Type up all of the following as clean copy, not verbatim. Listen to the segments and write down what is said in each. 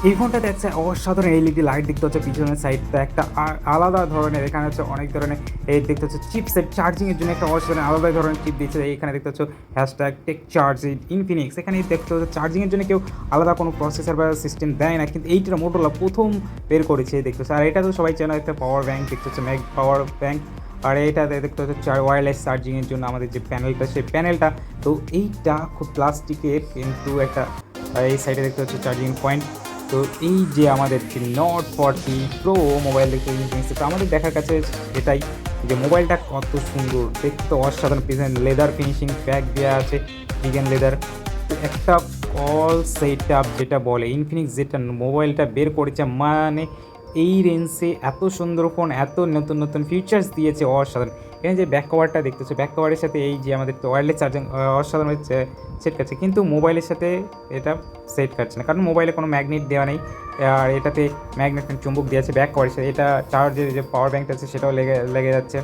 এই ফোনটাতে একটা অসাধারণ এলইডি লাইট দেখতে হচ্ছে পিছনের সাইডটা একটা আলাদা ধরনের, এখানে হচ্ছে অনেক ধরনের এই দেখতে হচ্ছে চিপসেট চার্জিংয়ের জন্য একটা অসাধারণ আলাদা ধরনের চিপ দিয়েছে। এখানে দেখতে হচ্ছে হ্যাশট্যাগ টেক চার্জ ইনফিনিক্স। এখানে দেখতে হচ্ছে চার্জিংয়ের জন্য কেউ আলাদা কোনো প্রসেসর বা সিস্টেম দেয় না, কিন্তু এইটা মোটোরোলা প্রথম বের করেছে দেখতে হচ্ছে। আর এটা তো সবাই চেনা, একটা পাওয়ার ব্যাঙ্ক দেখতে হচ্ছে, ম্যাগ পাওয়ার ব্যাঙ্ক। আর এইটাতে দেখতে হচ্ছে ওয়্যারলেস চার্জিংয়ের জন্য আমাদের যে প্যানেলটা, সেই প্যানেলটা তো এইটা খুব প্লাস্টিকের, কিন্তু একটা এই সাইডে দেখতে হচ্ছে চার্জিং পয়েন্ট। তো এই যে আমাদের যে নট 40 প্রো মোবাইল দেখতে ইনফিনিক্স, তো আমাদের দেখার কাছে এটাই যে মোবাইলটা কত সুন্দর দেখতে, অসাধারণ। পিছনে লেদার ফিনিশিং প্যাক দেওয়া আছে, ভিগান লেদার। তো একটা কল সেট আপ যেটা বলে ইনফিনিক্স, যেটা মোবাইলটা বের করেছে, মানে এই রেঞ্জে এত সুন্দর ফোন, এত নতুন নতুন ফিচার্স দিয়েছে, অসাধারণ। এখানে যে ব্যাক কভারটা দেখতেছো, ব্যাক কভারের সাথে এই যে আমাদের ওয়্যারলেস চার্জিং অসাধারণ সেট খাচ্ছে, কিন্তু মোবাইলের সাথে এটা সেট খাচ্ছে না, কারণ মোবাইলে কোনো ম্যাগনেট দেওয়া নেই। আর এটাতে ম্যাগনেট চুম্বক দেওয়া আছে ব্যাক কভারের সাথে। এটা চার্জের যে পাওয়ার ব্যাঙ্কটা আছে সেটাও লেগে যাচ্ছে,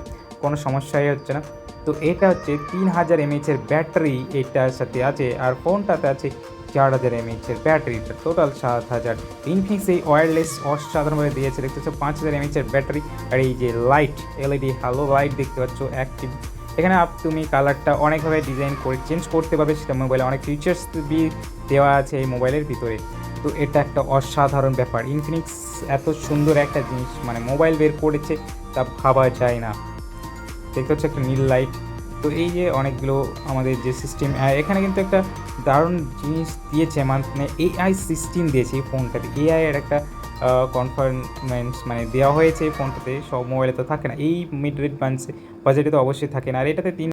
কোনো সমস্যাই হচ্ছে না। তো এটা হচ্ছে 3000 এমএইচের ব্যাটারি এটার সাথে আছে, আর ফোনটাতে আছে 4000 এমএইচের ব্যাটারিটা, টোটাল 7000। ইনফিনিক্স এই ওয়্যারলেস অসাধারণভাবে দিয়েছে দেখতে পাচ্ছ, 5000 এমএইচের ব্যাটারি। আর এই যে লাইট, এলইডি হ্যালো লাইট দেখতে পাচ্ছ অ্যাক্টিভ। এখানে তুমি কালারটা অনেকভাবে ডিজাইন করে চেঞ্জ করতে পারবে, সেটা মোবাইলে অনেক ফিচার্স দেওয়া আছে এই মোবাইলের ভিতরে। তো এটা একটা অসাধারণ ব্যাপার, ইনফিনিক্স এত সুন্দর একটা জিনিস মানে মোবাইল বের করেছে, তা ভাবা যায় না। দেখতে হচ্ছে একটা নীল লাইট। তো এই যে অনেকগুলো আমাদের যে সিস্টেম, এখানে কিন্তু একটা দারুণ জিনিস দিয়েছে, মানে এআই সিস্টেম দিয়েছে এই ফোনটাতে। এআই এর একটা কনফারেন্স মানে দেওয়া হয়েছে এই ফোনটাতে, সব মোবাইলে তো থাকে না, এই মিড রেঞ্জ বাজেটে তো অবশ্যই থাকে না। আর এটাতে